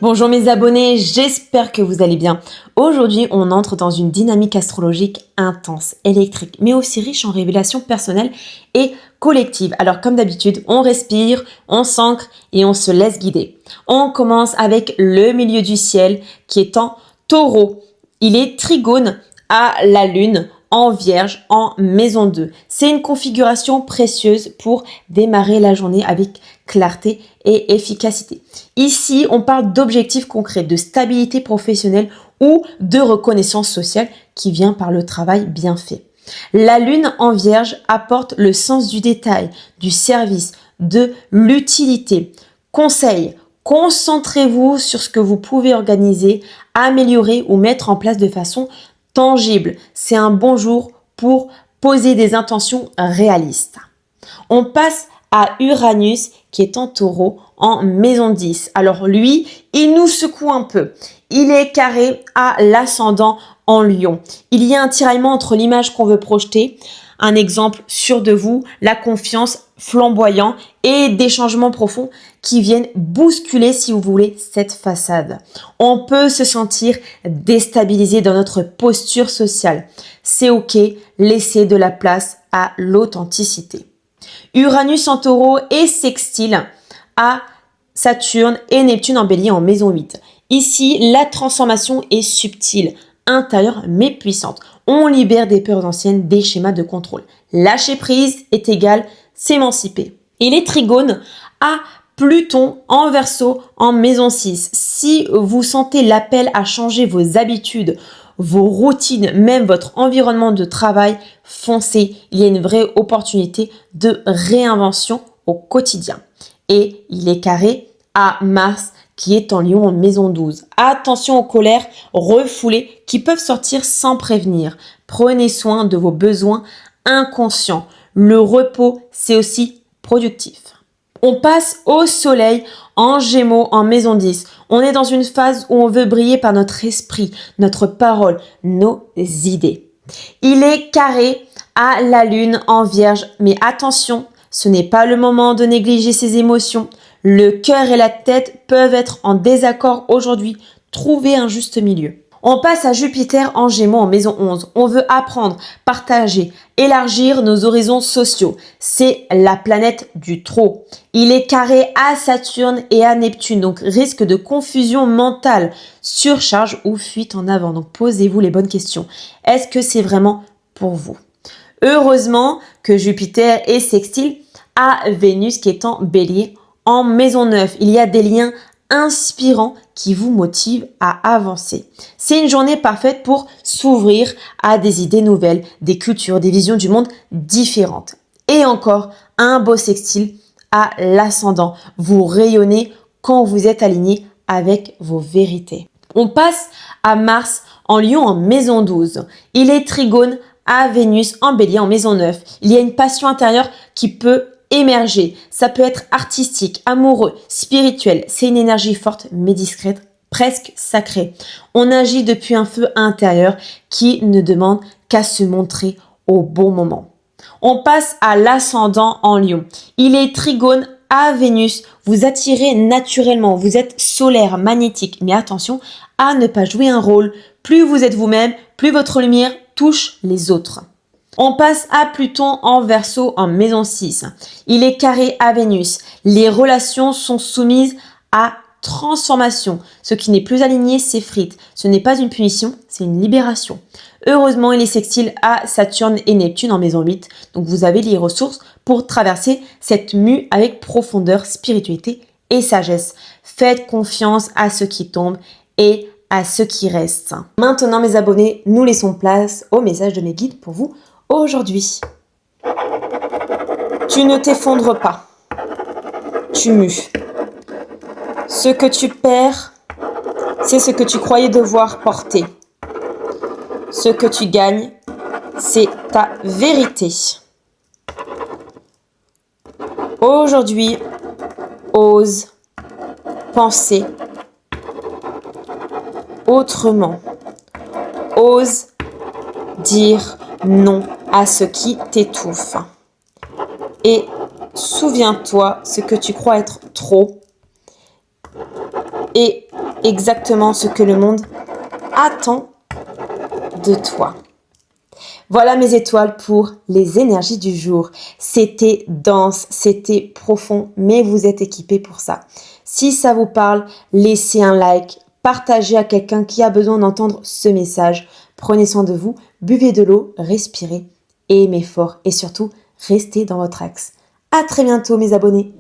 Bonjour mes abonnés, j'espère que vous allez bien. Aujourd'hui, on entre dans une dynamique astrologique intense, électrique, mais aussi riche en révélations personnelles et collectives. Alors comme d'habitude, on respire, on s'ancre et on se laisse guider. On commence avec le milieu du ciel qui est en Taureau. Il est trigone à la lune en Vierge en maison 2. C'est une configuration précieuse pour démarrer la journée avec clarté et efficacité. Ici, on parle d'objectifs concrets, de stabilité professionnelle ou de reconnaissance sociale qui vient par le travail bien fait. La lune en Vierge apporte le sens du détail, du service, de l'utilité. Conseil, concentrez-vous sur ce que vous pouvez organiser, améliorer ou mettre en place de façon tangible. C'est un bon jour pour poser des intentions réalistes. On passe à Uranus qui est en Taureau en maison 10. Alors lui, il nous secoue un peu. Il est carré à l'ascendant en Lion. Il y a un tiraillement entre l'image qu'on veut projeter, un exemple sûr de vous, la confiance flamboyant et des changements profonds qui viennent bousculer, si vous voulez, cette façade. On peut se sentir déstabilisé dans notre posture sociale. C'est ok, laissez de la place à l'authenticité. Uranus en Taureau est sextile à Saturne et Neptune en Bélier en maison 8. Ici, la transformation est subtile, intérieure mais puissante. On libère des peurs anciennes, des schémas de contrôle. Lâcher prise est égal s'émanciper. Il est trigone à Pluton en Verseau en maison 6. Si vous sentez l'appel à changer vos habitudes, vos routines, même votre environnement de travail, foncez. Il y a une vraie opportunité de réinvention au quotidien. Et il est carré à Mars qui est en Lion en maison 12. Attention aux colères refoulées qui peuvent sortir sans prévenir. Prenez soin de vos besoins inconscients. Le repos, c'est aussi productif. On passe au soleil en Gémeaux en maison 10. On est dans une phase où on veut briller par notre esprit, notre parole, nos idées. Il est carré à la lune en Vierge, mais attention, ce n'est pas le moment de négliger ses émotions. Le cœur et la tête peuvent être en désaccord aujourd'hui. Trouvez un juste milieu. On passe à Jupiter en Gémeaux en maison 11. On veut apprendre, partager, élargir nos horizons sociaux. C'est la planète du trop. Il est carré à Saturne et à Neptune, donc risque de confusion mentale, surcharge ou fuite en avant. Donc posez-vous les bonnes questions. Est-ce que c'est vraiment pour vous? Heureusement que Jupiter est sextile à Vénus qui est en Bélier en maison 9. Il y a des liens inspirants qui vous motivent à avancer. C'est une journée parfaite pour s'ouvrir à des idées nouvelles, des cultures, des visions du monde différentes. Et encore, un beau sextile à l'ascendant. Vous rayonnez quand vous êtes aligné avec vos vérités. On passe à Mars en Lion en maison 12. Il est trigone à Vénus en Bélier en maison 9. Il y a une passion intérieure qui peut émerger. Ça peut être artistique, amoureux, spirituel. C'est une énergie forte mais discrète, presque sacrée. On agit depuis un feu intérieur qui ne demande qu'à se montrer au bon moment. On passe à l'ascendant en Lion. Il est trigone à Vénus. Vous attirez naturellement. Vous êtes solaire, magnétique. Mais attention à ne pas jouer un rôle. Plus vous êtes vous-même, plus votre lumière touche les autres. On passe à Pluton en Verseau en maison 6. Il est carré à Vénus. Les relations sont soumises à transformation. Ce qui n'est plus aligné s'effrite. Ce n'est pas une punition, c'est une libération. Heureusement, il est sextile à Saturne et Neptune en maison 8. Donc vous avez les ressources pour traverser cette mue avec profondeur, spiritualité et sagesse. Faites confiance à ceux qui tombent et à ceux qui restent. Maintenant, mes abonnés, nous laissons place au message de mes guides pour vous aujourd'hui. Tu ne t'effondres pas. Tu mues. Ce que tu perds, c'est ce que tu croyais devoir porter. Ce que tu gagnes, c'est ta vérité. Aujourd'hui, ose penser autrement. Ose dire non à ce qui t'étouffe. Et souviens-toi ce que tu crois être trop. Et exactement ce que le monde attend de toi. Voilà mes étoiles pour les énergies du jour. C'était dense, c'était profond, mais vous êtes équipés pour ça. Si ça vous parle, laissez un like, partagez à quelqu'un qui a besoin d'entendre ce message. Prenez soin de vous, buvez de l'eau, respirez, aimez fort et surtout, restez dans votre axe. À très bientôt mes abonnés.